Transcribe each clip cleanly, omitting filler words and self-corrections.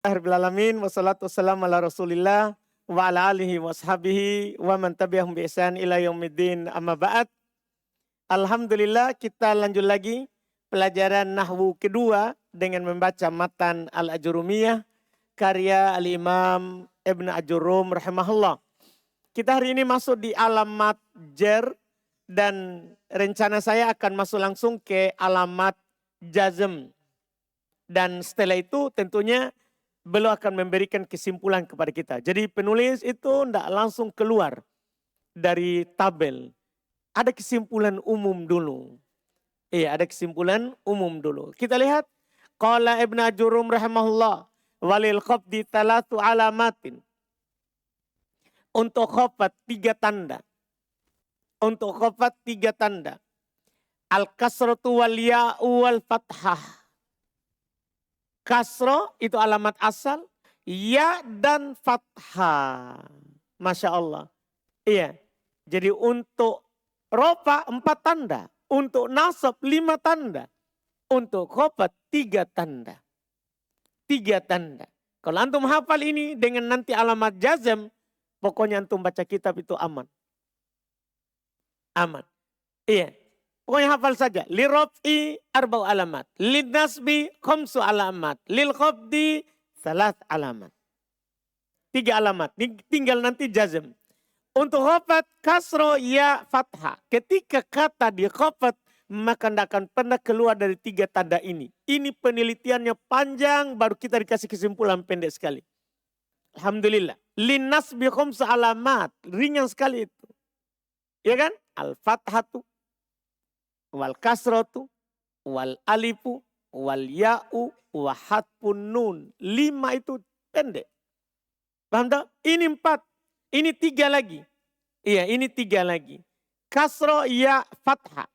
Alhamdulillahirrahmanirrahim. Wassalatu wassalamu ala rasulillah wa ala alihi wa ashabihi wa man tabi'ahum bi ihsan ila yaumiddin amma ba'd. Alhamdulillah kita lanjut lagi pelajaran nahwu kedua dengan membaca matan Al-Ajurumiyah karya Al-Imam Ibn Ajurum rahimahullah. Kita hari ini masuk di alamat jer dan rencana saya akan masuk langsung ke alamat jazm. Dan setelah itu tentunya beliau akan memberikan kesimpulan kepada kita. Jadi penulis itu tidak langsung keluar dari tabel. Ada kesimpulan umum dulu. Iya, ada kesimpulan umum dulu. Kita lihat. Qala Ibn Ajurum rahimahullah. Walil qabdi talatu alamatin. Untuk khafat 3 tanda. Untuk khafat 3 tanda. Al-kasratu wal ya'u wal fathah. Kasro itu alamat asal, ya dan fathah. Masya Allah. Iya. Jadi untuk rofa 4 tanda. Untuk nasab 5 tanda. Untuk khafat 3 tanda. 3 tanda. Kalau antum hafal ini dengan nanti alamat jazm, pokoknya antum baca kitab itu aman. Aman. Iya. Pokoknya hafal saja. Li raf'i arba'u alamat. Li nasbi khamsu alamat. Lil khafdi 3 alamat. 3 alamat. Tinggal nanti jazm. Untuk khafat kasro ya fathah. Ketika kata di khafat maka tidak akan pernah keluar dari 3 tanda ini. Ini penelitiannya panjang baru kita dikasih kesimpulan pendek sekali. Alhamdulillah. Lin nasbi khamsu alamat. Ringan sekali itu. Ya kan? Al-fathatu. Wal kasrotu, wal alifu, wal ya'u, wa hatfun nun. 5 itu pendek. Paham tak? Ini 4. Ini 3 lagi. Iya, ini 3 lagi. Kasro, ya, fathah.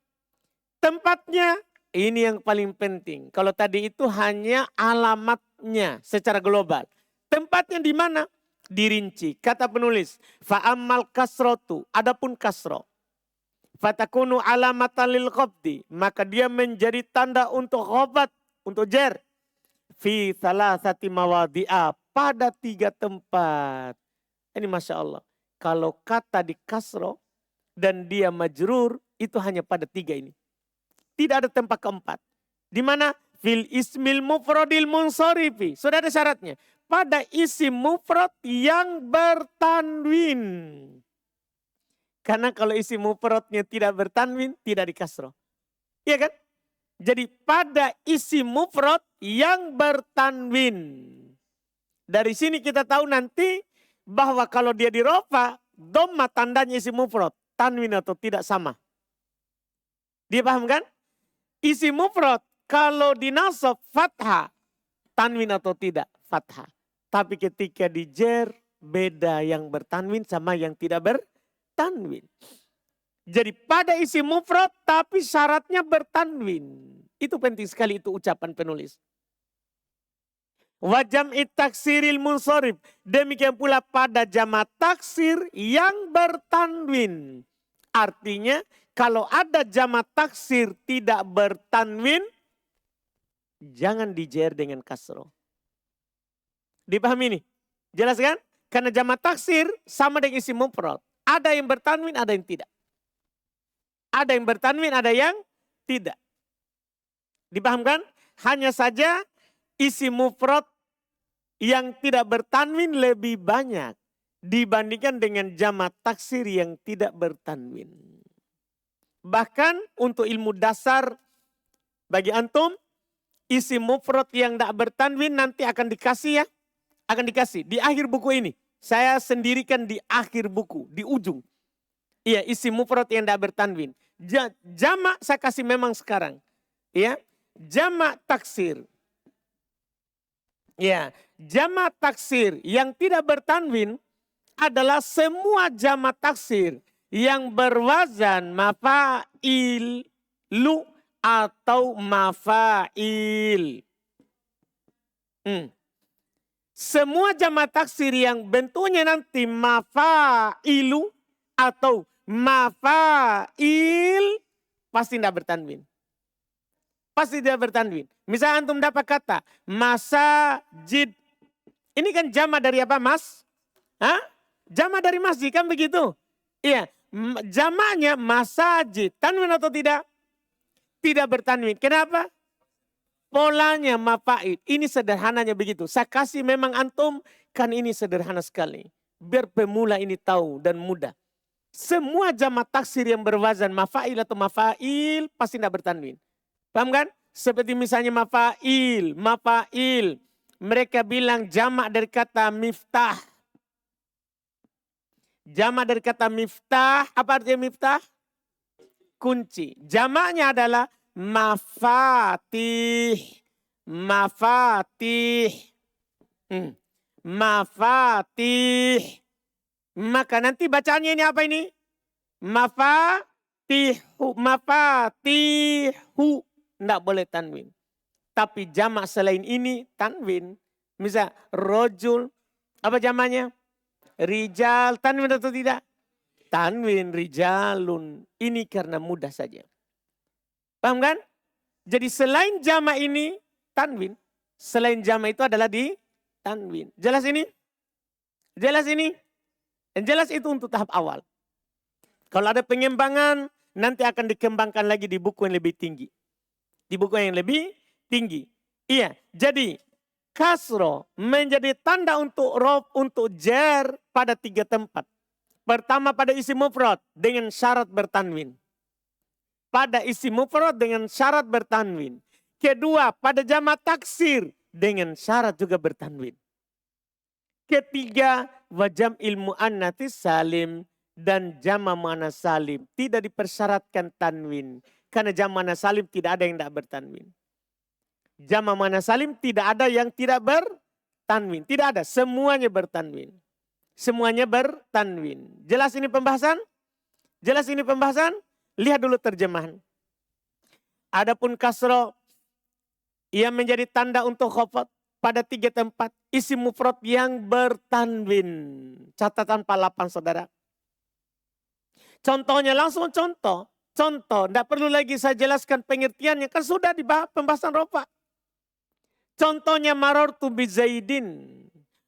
Tempatnya, ini yang paling penting. Kalau tadi itu hanya alamatnya secara global. Tempatnya di mana? Dirinci. Kata penulis, fa'ammal kasrotu, adapun kasro. Fatakunu alamatan lil khafdi. Maka dia menjadi tanda untuk khafat. Untuk jer. Fi thalathati mawadi'a. Pada 3 tempat. Ini Masya Allah. Kalau kata di kasro. Dan dia majrur. Itu hanya pada 3 ini. Tidak ada tempat keempat. Di mana? Fil ismil mufradil munsorifi. Sudah ada syaratnya. Pada isim mufrad yang bertanwin. Karena kalau isi mufradnya tidak bertanwin, tidak dikasroh. Iya kan? Jadi pada isi mufrad yang bertanwin. Dari sini kita tahu nanti bahwa kalau dia di rofa, dhamma tandanya isi mufrad. Tanwin atau tidak sama. Dia paham kan? Isi mufrad kalau di nasab fathah. Tanwin atau tidak fathah. Tapi ketika di jer, beda yang bertanwin sama yang tidak bertanwin. Jadi pada isi mufrad tapi syaratnya bertanwin. Itu penting sekali itu ucapan penulis. Wa jam'i taksiril munsharif. Demikian pula pada jamak taksir yang bertanwin. Artinya kalau ada jamak taksir tidak bertanwin, jangan dijer dengan kasroh. Dipahami ini? Jelas kan? Karena jamak taksir sama dengan isi mufrad. Ada yang bertanwin, ada yang tidak. Ada yang bertanwin, ada yang tidak. Dipahamkan? Hanya saja isi mufrad yang tidak bertanwin lebih banyak dibandingkan dengan jamak taksir yang tidak bertanwin. Bahkan untuk ilmu dasar bagi antum, isi mufrad yang tidak bertanwin nanti akan dikasih ya. Akan dikasih di akhir buku ini. Saya sendirikan di akhir buku, di ujung. Iya, isi mufrad yang tidak bertanwin. Jamak saya kasih memang sekarang. Ya, jamak taksir. Ya, jamak taksir yang tidak bertanwin adalah semua jamak taksir yang berwazan mafa'il lu atau mafa'il. Semua jamak taksir yang bentuknya nanti mafa'ilu atau mafa'il pasti tidak bertanwin. Pasti tidak bertanwin. Misalnya antum dapat kata masajid Ini kan jama dari apa mas? Hah? Jama dari masjid kan begitu? Iya. Jamanya masajid. Tanwin atau tidak? Tidak bertanwin. Kenapa? Polanya mafaid. Ini sederhananya begitu. Saya kasih memang antum kan ini sederhana sekali. Biar pemula ini tahu dan mudah. Semua jama taksir yang berwazan mafail atau mafail pasti tidak bertanwin. Paham kan? Seperti misalnya mafail. Mereka bilang jamak dari kata miftah. Jamak dari kata miftah. Apa artinya miftah? Kunci. Jamaknya adalah mafatih. Mafatih. Maka nanti bacaannya ini apa ini? Mafatihu. Tidak boleh tanwin. Tapi jamak selain ini tanwin. Misal rojul. Apa jamaknya? Rijal. Tanwin atau tidak? Tanwin rijalun. Ini karena mudah saja. Paham kan? Jadi selain jamak ini tanwin. Selain jamak itu adalah di tanwin. Jelas ini? Jelas ini? Dan jelas itu untuk tahap awal. Kalau ada pengembangan, nanti akan dikembangkan lagi di buku yang lebih tinggi. Di buku yang lebih tinggi. Iya, jadi kasro menjadi tanda untuk rob, untuk jar pada 3 tempat. Pertama pada isim mufrad dengan syarat bertanwin. Pada isim mufrad dengan syarat bertanwin. Kedua pada jamak taksir dengan syarat juga bertanwin. Ketiga wajam ilmu annatis salim dan jama muannas salim tidak dipersyaratkan tanwin. Karena jama muannas salim tidak ada yang tidak bertanwin. Jama muannas salim tidak ada yang tidak bertanwin. Tidak ada, semuanya bertanwin. Semuanya bertanwin. Jelas ini pembahasan? Jelas ini pembahasan? Lihat dulu terjemahan. Adapun kasro yang menjadi tanda untuk khafat pada 3 tempat. Isim mufrad yang bertanwin. Catatan palapan saudara. Contohnya langsung contoh. Contoh, tidak perlu lagi saya jelaskan pengertiannya. Kan sudah di pembahasan rofa. Contohnya marartu bi Zaidin.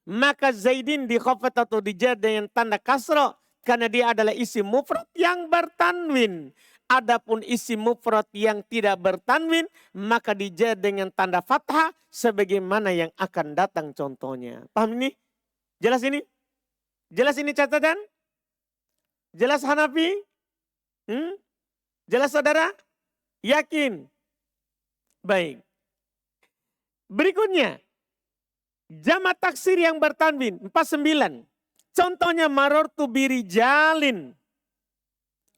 Maka Zaidin di khafat atau dijar dengan tanda kasro. Karena dia adalah isim mufrad yang bertanwin. Adapun isim mufrad yang tidak bertanwin. Maka dijar dengan tanda fathah. Sebagaimana yang akan datang contohnya. Paham ini? Jelas ini? Jelas ini catatan? Jelas Hanafi? Jelas saudara? Yakin? Baik. Berikutnya. Jamak taksir yang bertanwin 49. Contohnya marartu birijalin.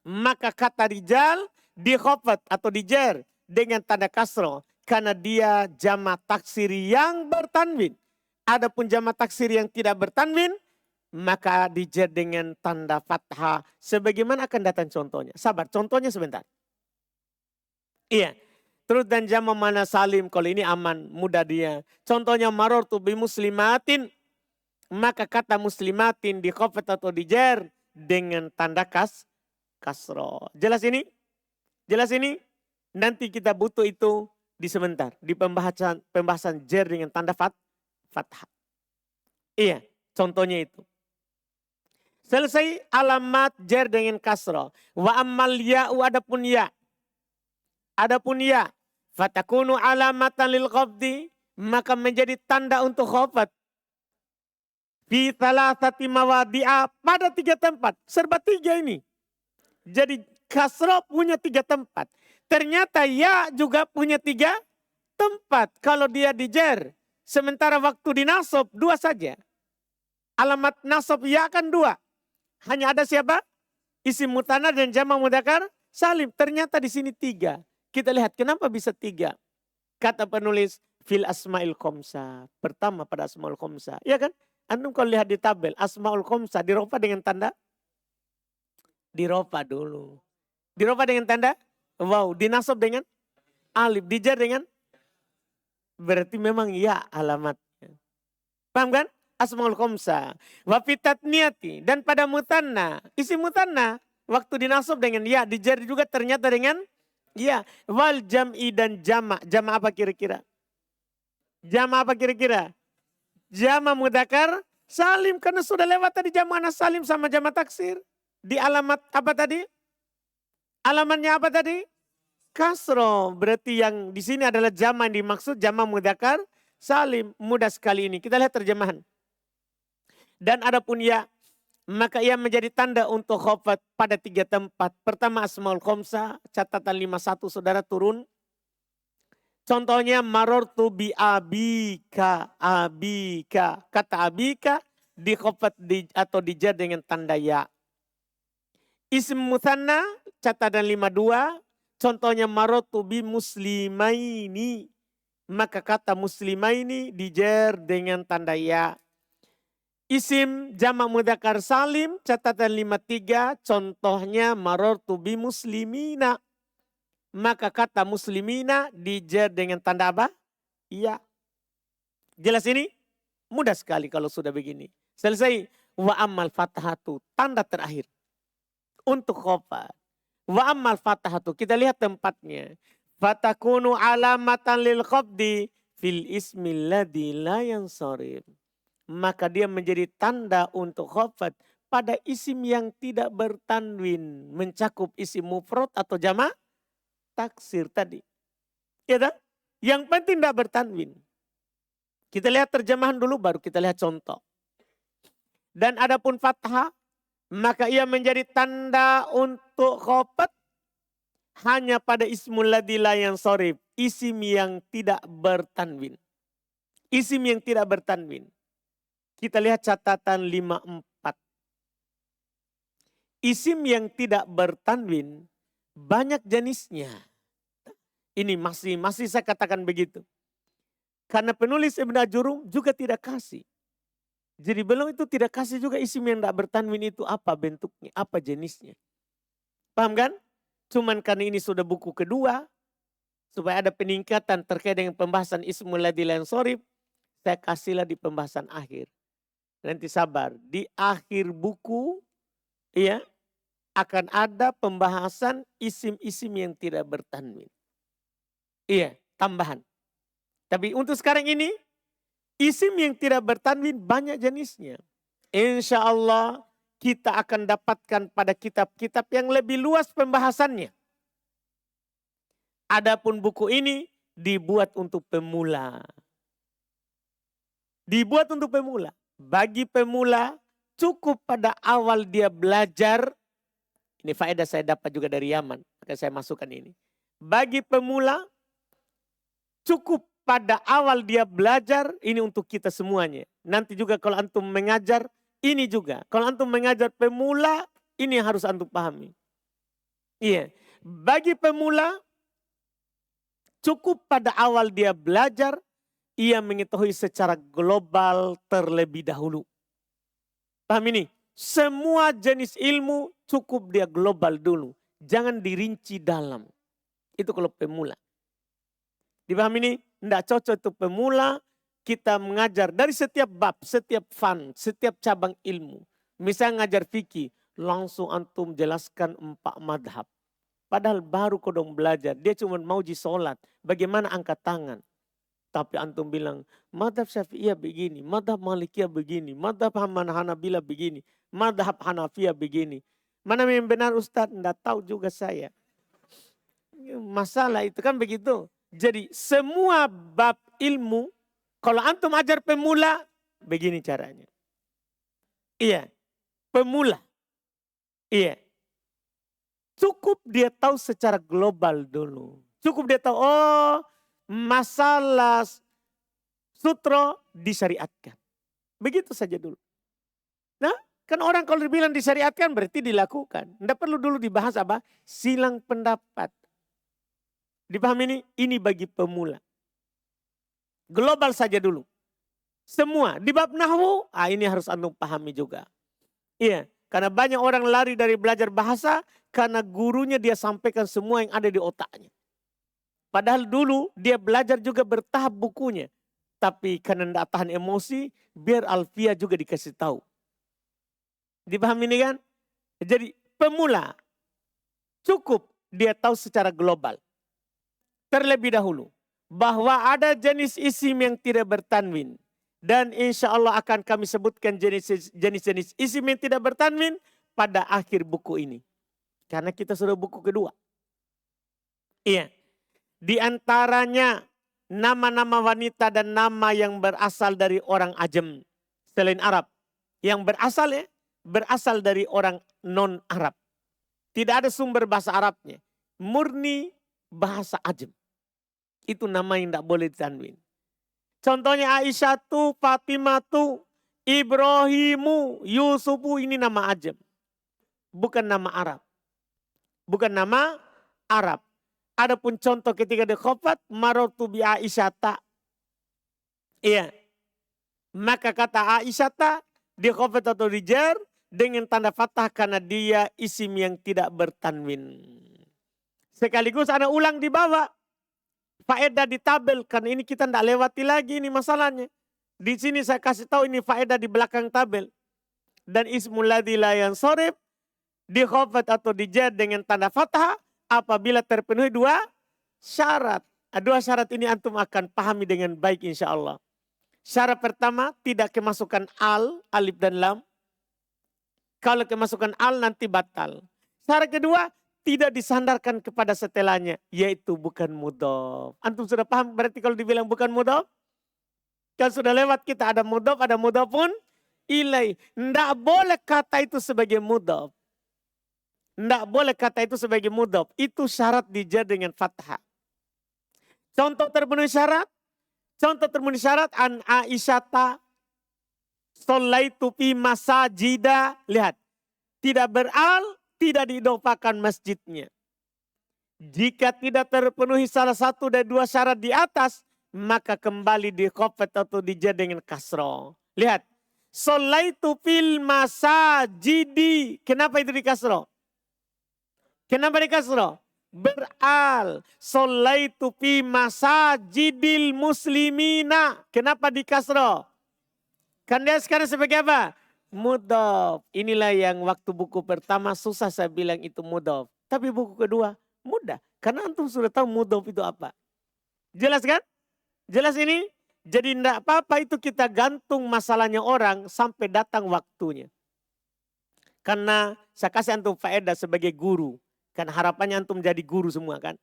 Maka kata rijal di khafat atau dijar dengan tanda kasro. Karena dia jamak taksir yang bertanwin. Adapun jamak taksir yang tidak bertanwin. Maka dijar dengan tanda fathah. Sebagaimana akan datang contohnya. Sabar, contohnya sebentar. Iya. Terus dan jamak muannas salim, kalau ini aman, mudah dia. Contohnya marartu bi muslimatin. Maka kata muslimatin di khafat atau dijar dengan tanda kasro. Jelas ini? Jelas ini? Nanti kita butuh itu di sebentar. Di pembahasan jar dengan tanda fathah. Iya, contohnya itu. Selesai alamat jar dengan kasro. Wa ammal ya'u adapun ya. Adapun ya. Fatakunu alamatan lil khafdi. Maka menjadi tanda untuk khafat. Fi thalathati mawadi'a. Pada 3 tempat. Serba 3 ini. Jadi kasro punya 3 tempat. Ternyata ya juga punya 3 tempat. Kalau dia dijar. Sementara waktu dinasab 2 saja. Alamat nasab ya kan 2. Hanya ada siapa? Isim mutanna dan jamak mudzakkar salim. Ternyata di sini 3. Kita lihat kenapa bisa 3. Kata penulis fil asma'il khamsah. Pertama pada asma'ul khamsah. Ya kan? Antum kalau lihat di tabel asma'ul khamsah dirofa dengan tanda. Dirofa dulu. Dirofa dengan tanda. Wow. Dinasab dengan alif. Dijar dengan. Berarti memang ya alamatnya. Paham kan? Asma'ul khamsah. Wa fitatniyati. Dan pada mutanna. Isi mutanna. Waktu dinasab dengan ya. Dijar juga ternyata dengan. Ya, wal jam'i dan jamak. Jamak apa kira-kira? Jamak apa kira-kira? Jama mudzakkar salim. Karena sudah lewat tadi jama anas salim sama jama taksir. Di alamat apa tadi? Alamatnya apa tadi? Kasro. Berarti yang di sini adalah jama yang dimaksud jama mudzakkar salim. Mudah sekali ini. Kita lihat terjemahan. Dan adapun ya, maka ia menjadi tanda untuk khafat pada 3 tempat. Pertama Asmaul Khomsah, catatan 51 saudara turun. Contohnya marortu bi abika, abika. Kata abika di khafat atau dijar dengan tanda ya. Ism mutsanna catatan 52. Contohnya marortu bi muslimaini. Maka kata muslimaini dijar dengan tanda ya. Isim jamak mudzakkar salim catatan 53 contohnya marortu bi muslimina. Maka kata muslimina dijar dengan tanda apa? Iya. Jelas ini? Mudah sekali kalau sudah begini. Selesai. Wa ammal fathatu tanda terakhir untuk khafat. Wa ammal fathatu kita lihat tempatnya. Fatakunu alamatan lil khafdi fil ismil ladzi la yansharif. Maka dia menjadi tanda untuk khafat pada isim yang tidak bertanwin. Mencakup isim mufrad atau jamak taksir tadi. Ya tak? Yang penting tidak bertanwin. Kita lihat terjemahan dulu baru kita lihat contoh. Dan adapun fathah, maka ia menjadi tanda untuk khafat hanya pada ismul ladzi la yansharif. Isim yang tidak bertanwin. Isim yang tidak bertanwin. Kita lihat catatan 54. Isim yang tidak bertanwin banyak jenisnya. Ini masih saya katakan begitu. Karena penulis Ibn Ajurum juga tidak kasih. Jadi belum itu tidak kasih juga isim yang tidak bertanwin itu apa bentuknya, apa jenisnya. Paham kan? Cuman karena ini sudah buku kedua, supaya ada peningkatan terkait dengan pembahasan ismul ladzi la yansharif, saya kasihlah di pembahasan akhir. Nanti sabar, di akhir buku ya akan ada pembahasan isim-isim yang tidak bertanwin. Iya, tambahan. Tapi untuk sekarang ini, isim yang tidak bertanwin banyak jenisnya. Insya Allah kita akan dapatkan pada kitab-kitab yang lebih luas pembahasannya. Adapun buku ini dibuat untuk pemula. Dibuat untuk pemula. Bagi pemula cukup pada awal dia belajar. Ini faedah saya dapat juga dari Yaman. Maka saya masukkan ini. Bagi pemula cukup pada awal dia belajar. Ini untuk kita semuanya. Nanti juga kalau antum mengajar. Ini juga. Kalau antum mengajar pemula. Ini yang harus antum pahami. Iya. Bagi pemula cukup pada awal dia belajar. Ia mengetahui secara global terlebih dahulu. Paham ini? Semua jenis ilmu cukup dia global dulu. Jangan dirinci dalam. Itu kalau pemula. Dipahami ini? Tidak cocok untuk pemula. Kita mengajar dari setiap bab, setiap fan, setiap cabang ilmu. Misalnya ngajar fikih. Langsung antum jelaskan 4 madhab. Padahal baru kodong belajar. Dia cuma mau sholat. Bagaimana angkat tangan. Tapi antum bilang, madhab Syafi'iyah begini, madhab Malikiyah begini, madhab Hanabilah begini, madhab Hanafiyah begini. Mana yang benar Ustadz? Tidak tahu juga saya. Masalah itu kan begitu. Jadi semua bab ilmu, kalau antum ajar pemula, begini caranya. Iya, pemula. Iya. Cukup dia tahu secara global dulu. Cukup dia tahu, oh masalah sutra disyariatkan. Begitu saja dulu. Nah, kan orang kalau dibilang disyariatkan berarti dilakukan. Tidak perlu dulu dibahas apa? Silang pendapat. Dipahami ini bagi pemula. Global saja dulu. Semua. Di bab nahwu, ini harus antum pahami juga. Iya, karena banyak orang lari dari belajar bahasa karena gurunya dia sampaikan semua yang ada di otaknya. Padahal dulu dia belajar juga bertahap bukunya. Tapi karena tidak tahan emosi, biar alfiah juga dikasih tahu. Dipahami ini kan? Jadi pemula cukup dia tahu secara global. Terlebih dahulu bahwa ada jenis isim yang tidak bertanwin. Dan insya Allah akan kami sebutkan jenis-jenis isim yang tidak bertanwin pada akhir buku ini. Karena kita sudah buku kedua. Iya. Di antaranya nama-nama wanita dan nama yang berasal dari orang ajam selain Arab. Yang berasal dari orang non-Arab. Tidak ada sumber bahasa Arabnya. Murni bahasa ajam. Itu nama yang tidak boleh ditanwin. Contohnya Aisyah tu, Fatimah tu, Ibrahimu, Yusufu, ini nama ajam. Bukan nama Arab. Bukan nama Arab. Adapun contoh ketika dikhafat, marotu bi Aisyah ta. Iya. Maka kata Aisyah ta, dikhafat atau dijar dengan tanda fathah karena dia isim yang tidak bertanwin. Sekaligus ada ulang di bawah. Faedah di tabel, karena ini kita tidak lewati lagi ini masalahnya. Di sini saya kasih tahu ini faedah di belakang tabel. Dan ismul ladzi la yansharif dikhafat atau dijar dengan tanda fathah apabila terpenuhi dua syarat. Dua syarat ini antum akan pahami dengan baik insya Allah. Syarat pertama, tidak kemasukan al, alif dan lam. Kalau kemasukan al nanti batal. Syarat kedua, tidak disandarkan kepada setelahnya, yaitu bukan mudhof. Antum sudah paham berarti kalau dibilang bukan mudhof? Kan sudah lewat kita ada mudhof pun ilai. Tidak boleh kata itu sebagai mudhof. Tidak boleh kata itu sebagai mudhof. Itu syarat dijar dengan fathah. Contoh terpenuhi syarat. An Aisyata sholaitu fi masajida. Lihat. Tidak beral, tidak diidofakan masjidnya. Jika tidak terpenuhi salah satu dari dua syarat di atas, maka kembali dikhafat atau dijar dengan kasroh. Lihat. Sholaitu fil masajidi. Kenapa itu di kasroh? Kenapa di kasroh? Beral. Sholaitu fi masajidil muslimina. Kenapa di kasroh? Kan dia sekarang sebagai apa? Mudhof. Inilah yang waktu buku pertama susah saya bilang itu mudhof. Tapi buku kedua mudah. Karena antum sudah tahu mudhof itu apa. Jelas kan? Jelas ini? Jadi tidak apa-apa itu kita gantung masalahnya orang sampai datang waktunya. Karena saya kasih antum faedah sebagai guru. Kan harapannya antum jadi guru semua kan.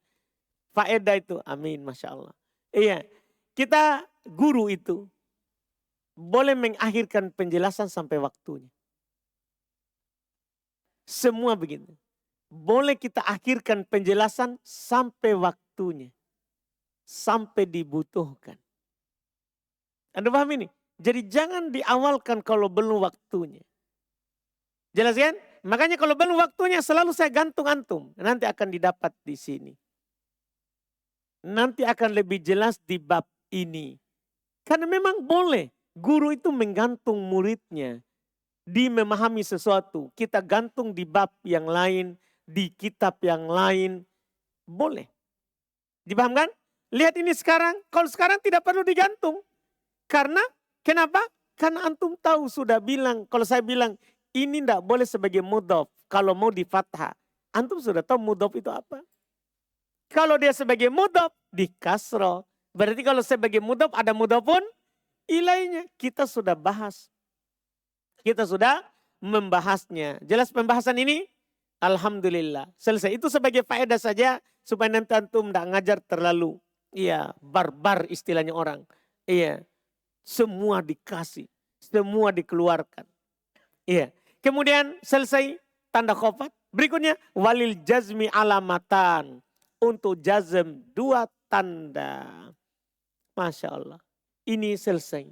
Faedah itu, amin, Masya Allah. Iya, kita guru itu boleh mengakhirkan penjelasan sampai waktunya. Semua begitu. Boleh kita akhirkan penjelasan sampai waktunya. Sampai dibutuhkan. Anda paham ini? Jadi jangan diawalkan kalau belum waktunya. Jelas kan? Makanya kalau belum waktunya selalu saya gantung antum. Nanti akan didapat di sini. Nanti akan lebih jelas di bab ini. Karena memang boleh. Guru itu menggantung muridnya. Di memahami sesuatu. Kita gantung di bab yang lain. Di kitab yang lain. Boleh. Dipahamkan? Lihat ini sekarang. Kalau sekarang tidak perlu digantung. Karena kenapa? Karena antum tahu sudah bilang. Kalau saya bilang. Ini tidak boleh sebagai mudhof. Kalau mau di fathah. Antum sudah tahu mudhof itu apa? Kalau dia sebagai mudhof. Di kasroh. Berarti kalau sebagai mudhof ada mudhof pun. Ilainya. Kita sudah bahas. Kita sudah membahasnya. Jelas pembahasan ini? Alhamdulillah. Selesai. Itu sebagai faedah saja. Supaya nanti antum tidak ngajar terlalu. Iya. Barbar istilahnya orang. Iya. Semua dikasih. Semua dikeluarkan. Iya. Kemudian selesai tanda khafat. Berikutnya walil jazmi alamatan. Untuk jazm 2 tanda. Masya Allah. Ini selesai.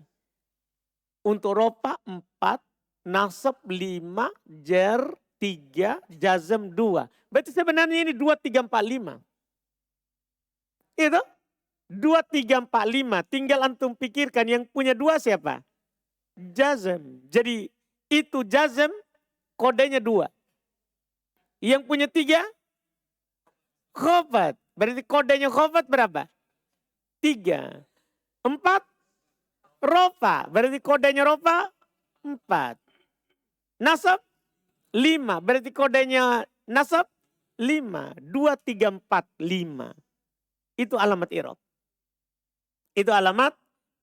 Untuk ropa 4, nasab 5, jar 3, jazm 2. Berarti sebenarnya ini 2, 3, 4, 5. Itu 2, 3, 4, 5. Tinggal antum pikirkan yang punya 2 siapa? Jazm. Jadi itu jazm kodenya 2. Yang punya 3 khafat. Berarti kodenya khafat berapa? 3. 4 rofa. Berarti kodenya rofa 4. Nasab 5. Berarti kodenya nasab 5. 2, 3, 4, 5. Itu alamat i'rab. Itu alamat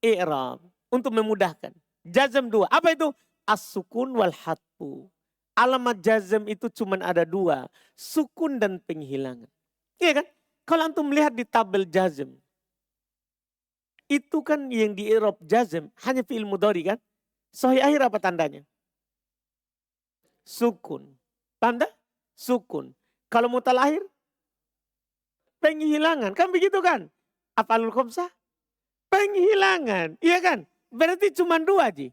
i'rab. untuk memudahkan. Jazm 2. Apa itu? As-sukun wal hatfu. Alamat jazm itu cuma ada 2. Sukun dan penghilangan. Iya kan? Kalau antum melihat di tabel jazm. Itu kan yang di i'rab jazm hanya fi'il mudhari kan? Sahih akhir apa tandanya? Sukun. Tanda? Sukun. Kalau mutal akhir? Penghilangan. Kan begitu kan? Af'alul khamsah? Penghilangan. Iya kan? Berarti cuma 2 Ji.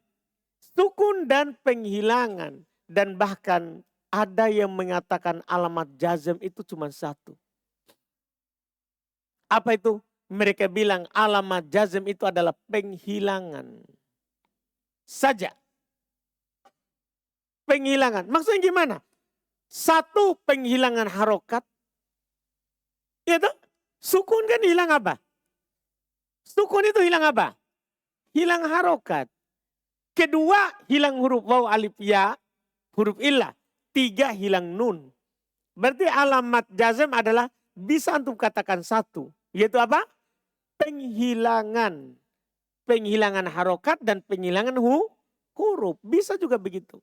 Sukun dan penghilangan. Dan bahkan ada yang mengatakan alamat jazm itu cuma 1. Apa itu? Mereka bilang alamat jazm itu adalah penghilangan. Saja. Penghilangan. Maksudnya gimana? 1 penghilangan harokat. Ya toh? Sukun kan hilang apa? Sukun itu hilang apa? Hilang harokat. Kedua, hilang huruf waw alif ya, huruf illah. 3, hilang nun. Berarti alamat jazm adalah bisa antum katakan 1. Yaitu apa? Penghilangan. Penghilangan harokat dan penghilangan huruf. Bisa juga begitu.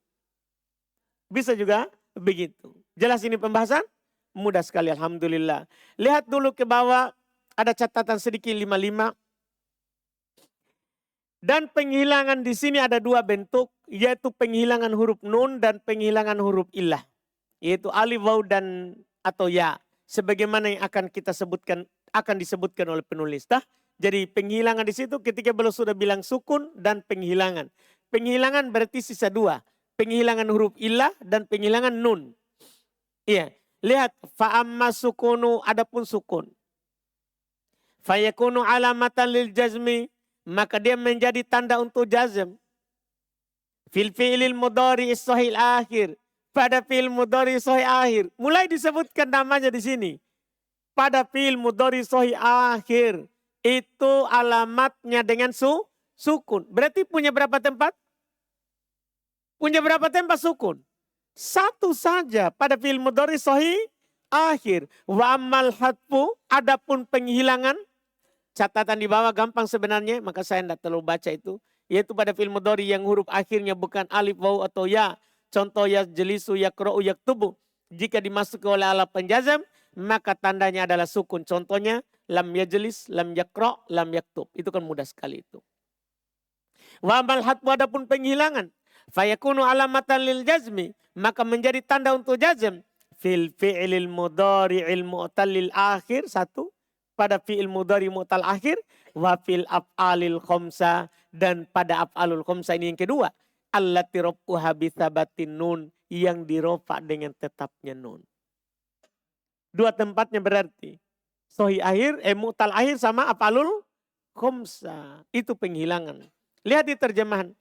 Bisa juga begitu. Jelas ini pembahasan? Mudah sekali alhamdulillah. Lihat dulu ke bawah. Ada catatan sedikit 55. Dan penghilangan di sini ada 2 bentuk, yaitu penghilangan huruf nun dan penghilangan huruf illah, yaitu alif, waw dan atau ya, sebagaimana yang akan kita sebutkan, akan disebutkan oleh penulis. Jadi penghilangan di situ ketika beliau sudah bilang sukun dan penghilangan. Penghilangan berarti sisa 2, penghilangan huruf illah dan penghilangan nun. Iya, lihat fa'amma sukunu, adapun sukun. Fayakunu alamatan lil jazmi, maka dia menjadi tanda untuk jazm. Fil fi'lil mudhari sahih akhir. Pada fi'il mudhari sahih akhir. Mulai disebutkan namanya di sini. Pada fi'il mudhari sahih akhir. Itu alamatnya dengan sukun. Berarti punya berapa tempat? Punya berapa tempat sukun? 1 saja pada fi'il mudhari sahih akhir. Wa ammal hatfu, adapun penghilangan. Catatan di bawah gampang sebenarnya, maka saya tidak terlalu baca itu. Yaitu pada fi'il mudhari yang huruf akhirnya bukan alif, waw atau ya. Contoh yajlisu, yaqra'u, yaktubu. Jika dimasuki oleh alat penjazam, maka tandanya adalah sukun. Contohnya lam yajlis, lam yaqra', lam yaktub. Itu kan mudah sekali itu. Wa amal hatfu, adapun penghilangan. Fayakunu alamatan lil jazmi. Maka menjadi tanda untuk jazm. Fil fi'ilil mudhari'il mu'tallil akhir. 1. Pada fi'il mudhari mu'tal akhir, wa fil af'alil khamsa, dan pada af'alul khamsa ini yang kedua, allati rab'uha bi tsabatin nun, yang dirofa dengan tetapnya nun. 2 tempatnya berarti sahih akhir, mu'tal akhir sama af'alul khamsa. Itu penghilangan. Lihat di terjemahan.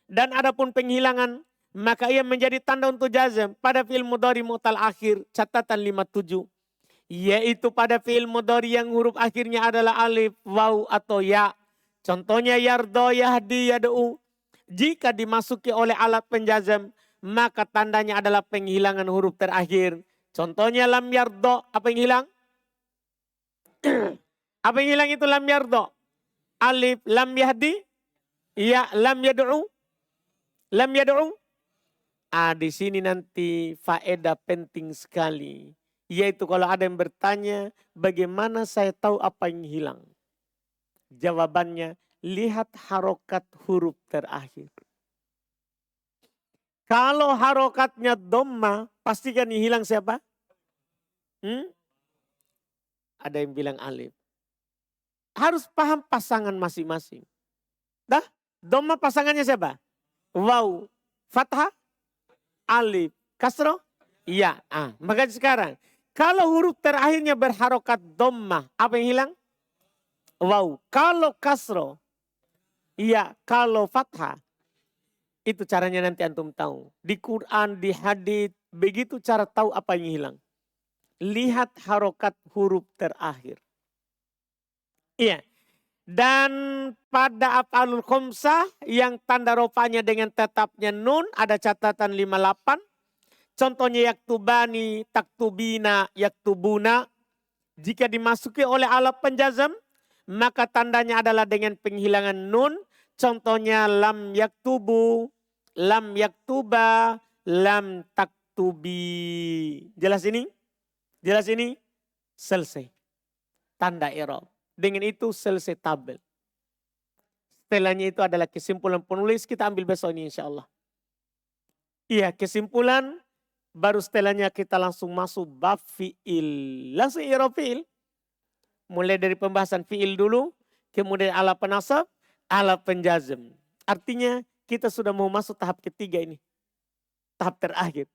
Dan adapun penghilangan, maka ia menjadi tanda untuk jazm pada fi'il mudhari mu'tal akhir, catatan 57. Yaitu pada fi'il mudhari yang huruf akhirnya adalah alif, waw atau ya. Contohnya yardo, yahdi, yad'u. Jika dimasuki oleh alat penjazam, maka tandanya adalah penghilangan huruf terakhir. Contohnya lam yardo, apa yang hilang? Apa yang hilang itu lam yardo? Alif, lam yahdi, ya, lam yad'u. Lam yad'u. Di sini nanti faedah penting sekali. Yaitu kalau ada yang bertanya, bagaimana saya tahu apa yang hilang? Jawabannya, lihat harokat huruf terakhir. Kalau harokatnya dhamma, pastikan yang hilang siapa? Ada yang bilang alif. Harus paham pasangan masing-masing. Dhamma pasangannya siapa? Waw, fathah, alif, kasroh, iya. Maka sekarang, kalau huruf terakhirnya berharokat dhammah, apa yang hilang? Waw. Kalau kasro, iya. Kalau fathah, itu caranya nanti antum tahu. Di Quran, di hadits, begitu cara tahu apa yang hilang. Lihat harokat huruf terakhir. Iya. Dan pada af'alul khamsah yang tanda rofanya dengan tetapnya nun, ada catatan 58. Contohnya yaktubani, taktubina, yaktubuna. Jika dimasuki oleh alat penjazam, maka tandanya adalah dengan penghilangan nun. Contohnya lam yaktubu, lam yaktuba, lam taktubi. Jelas ini? Jelas ini? Selesai. Tanda i'rab. Dengan itu selesai tabel. Setelahnya itu adalah kesimpulan penulis, kita ambil besok ini insya Allah. Iya, kesimpulan baru setelahnya kita langsung masuk bab fi'il. Langsung i'rab fi'il. Mulai dari pembahasan fi'il dulu, kemudian ala penasab, ala penjazm. Artinya kita sudah mau masuk tahap ketiga ini. Tahap terakhir.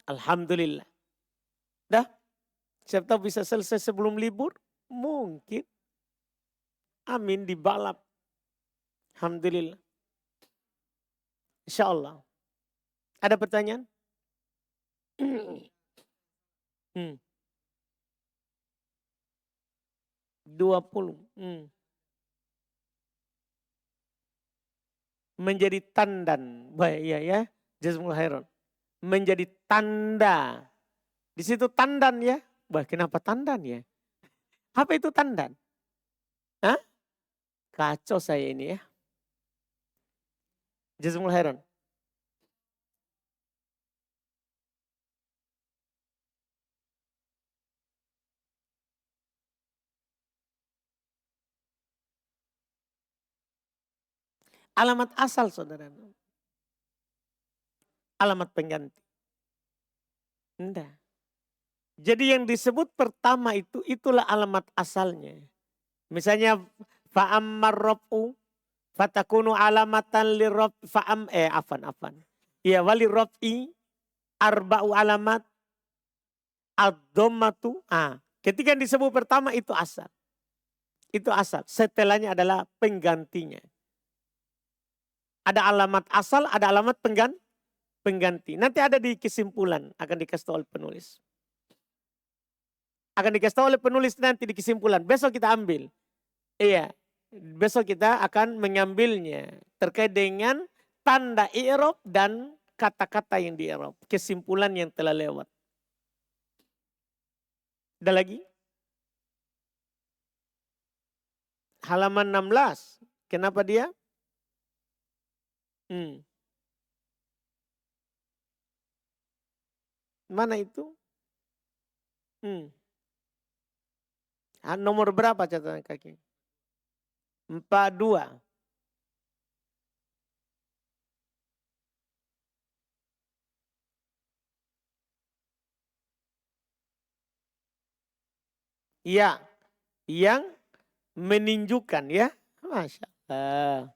Alhamdulillah. Dah? Siapa tahu bisa selesai sebelum libur? Mungkin. Amin, dibalap. Alhamdulillah. Insya Allah. Ada pertanyaan? 20. Menjadi tandan. Baik, iya ya. Jazakumullah khairan. Menjadi tanda. Di situ tandan ya. Bah, kenapa tandan ya? Apa itu tandan? Hah? Kacau saya ini ya. Jazakumullah khairan. Alamat asal saudara. Alamat pengganti. Enggak. Jadi yang disebut pertama itu, itulah alamat asalnya. Misalnya fa'ammar rob'u fatakunu alamatan lirob afan. Ya wali rob'i arba'u alamat ad-dhammatu. Ketika yang disebut pertama itu asal. Itu asal. Setelahnya adalah penggantinya. Ada alamat asal, ada alamat pengganti. Nanti ada di kesimpulan, akan dikasih tahu oleh penulis. Akan dikasih tahu oleh penulis nanti di kesimpulan. Besok kita ambil. Iya, besok kita akan mengambilnya. Terkait dengan tanda i'rab dan kata-kata yang di i'rab. Kesimpulan yang telah lewat. Ada lagi? Halaman 16. Kenapa dia? Mana itu? Nomor berapa catatan kaki? 42. Ya, yang menunjukkan ya. Masya Allah.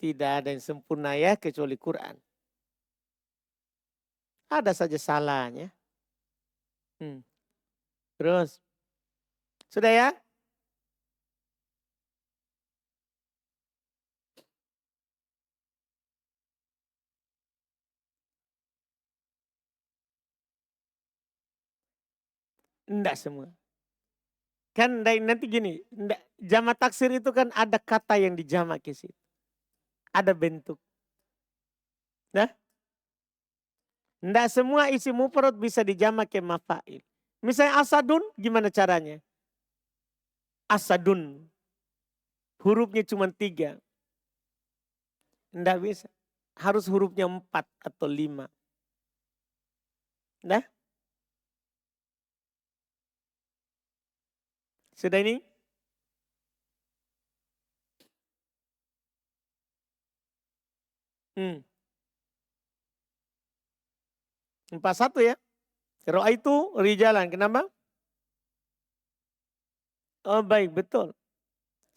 Tidak ada yang sempurna ya kecuali Quran. Ada saja salahnya. Terus. Sudah ya? Enggak semua. Kan nanti gini, jamak taksir itu kan ada kata yang dijamak ke situ. Ada bentuk. Nah? Enggak semua isi mufrad bisa dijamak ke mafail. Misalnya asadun, gimana caranya? Asadun. Hurufnya cuma 3. Enggak bisa. Harus hurufnya 4 atau 5. Nah? Sudah ini? Hmm. 41 ya. Ro'a itu rijalan. Kenapa? Oh baik, betul.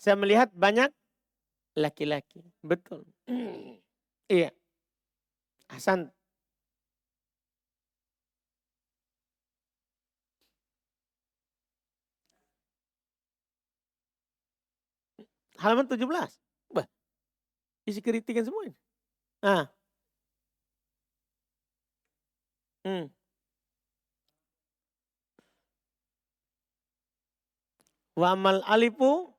Saya melihat banyak laki-laki. Betul. Iya. Hasan. Halaman 17. Bah, isi kritikan semua ini. Wa amal alifu.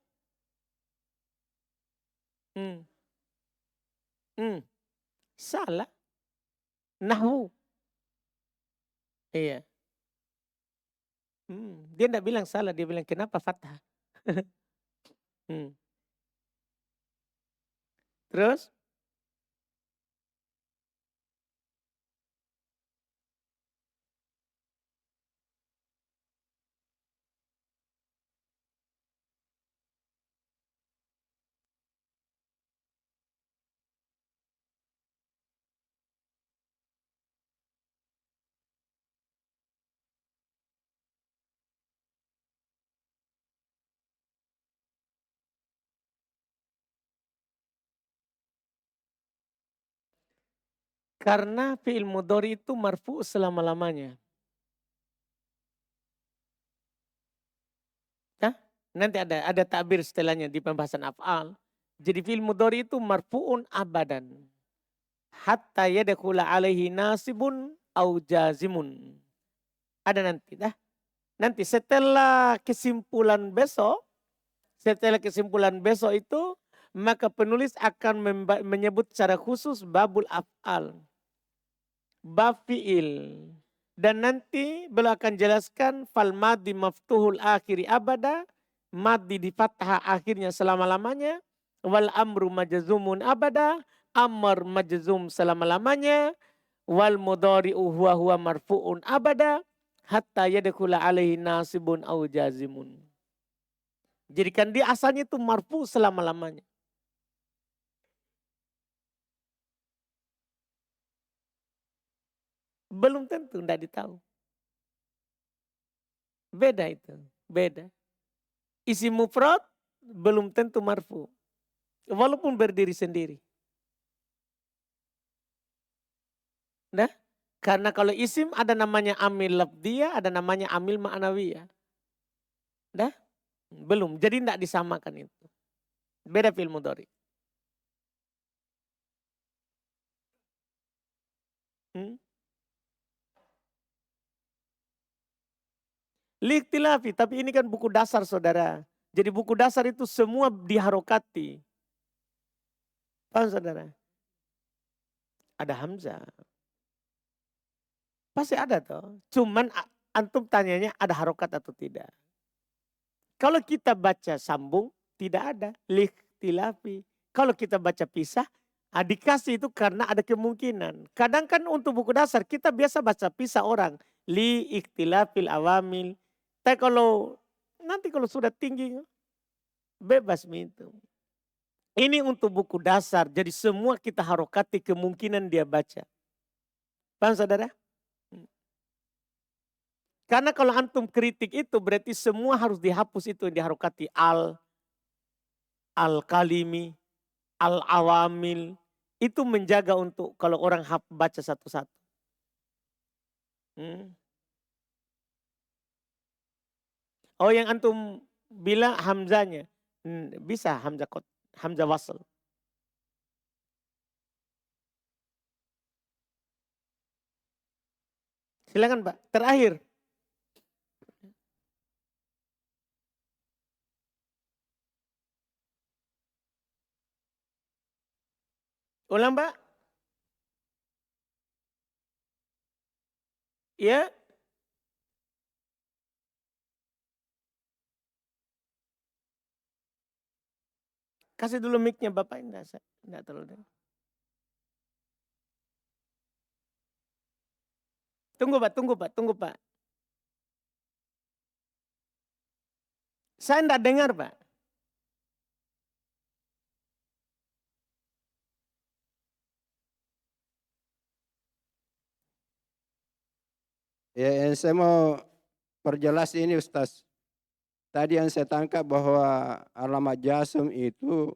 Salah. Nahwu. Iya. Dia tidak bilang salah, dia bilang kenapa fathah. Hmm. Terus? Karena fi'il mudhari itu marfu selama-lamanya. Hah? Nanti ada takbir setelahnya di pembahasan af'al. Jadi fi'il mudhari itu marfu'un abadan. Hatta yadkhula alaihi nasibun au jazimun. Ada nanti dah. Nanti setelah kesimpulan besok itu maka penulis akan menyebut secara khusus babul af'al. Bab fi'il. Dan nanti beliau akan jelaskan fal madhi maftuhul akhiri abada, madhi di fathah akhirnya selama-lamanya, wal amru majzumun abada, amr majzum selama-lamanya, wal mudhari'u huwa marfu'un abada, hatta yadkhula alaihi nasibun au jazimun. Jadi kan dia asalnya itu marfu selama-lamanya. Belum tentu, tidak ditahu. Beda itu, beda. Isim mufrad belum tentu marfu. Walaupun berdiri sendiri. Nah, karena kalau isim ada namanya amil lafdiyah, ada namanya amil ma'nawiyah. Nah, belum. Jadi tidak disamakan itu. Beda fi'il mudhari. Likhtilafi, tapi ini kan buku dasar saudara. Jadi buku dasar itu semua diharokati. Paham saudara? Ada Hamzah. Pasti ada toh. Cuman antum tanyanya ada harokat atau tidak. Kalau kita baca sambung, tidak ada. Likhtilafi. Kalau kita baca pisah, dikasih itu karena ada kemungkinan. Kadang kan untuk buku dasar kita biasa baca pisah orang. Li ikhtilafil awamil. Tapi nanti kalau sudah tinggi, bebas itu. Ini untuk buku dasar. Jadi semua kita harokati kemungkinan dia baca. Paham saudara? Karena kalau antum kritik itu berarti semua harus dihapus itu yang diharokati. Al-kalimi, al-awamil. Itu menjaga untuk kalau orang baca satu-satu. Oh yang antum bilang hamzanya. Bisa hamzah wasl. Silakan Pak, terakhir. Ulang Pak. Ya. Kasih dulu mic-nya Bapak, enggak terlalu dengar. Tunggu Pak. Saya enggak dengar Pak. Ya, saya mau perjelas ini Ustaz. Tadi yang saya tangkap bahwa alamat jasm itu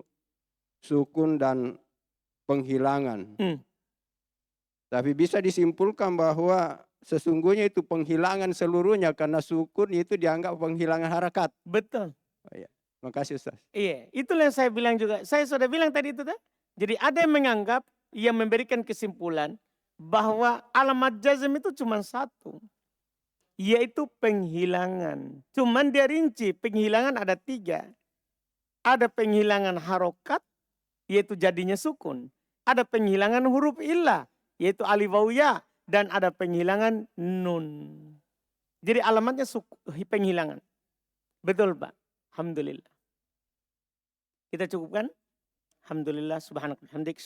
sukun dan penghilangan. Tapi bisa disimpulkan bahwa sesungguhnya itu penghilangan seluruhnya karena sukun itu dianggap penghilangan harakat. Betul. Oh, iya. Makasih Ustaz. Iya, itulah yang saya bilang juga. Saya sudah bilang tadi itu. Jadi ada yang menganggap, yang memberikan kesimpulan bahwa alamat jazm itu cuma satu. Yaitu penghilangan. Cuman dia rinci, penghilangan ada 3. Ada penghilangan harokat, yaitu jadinya sukun. Ada penghilangan huruf illah, yaitu alif waw ya. Dan ada penghilangan nun. Jadi alamatnya penghilangan. Betul Pak. Alhamdulillah. Kita cukupkan. Alhamdulillah subhanakallah hamdik.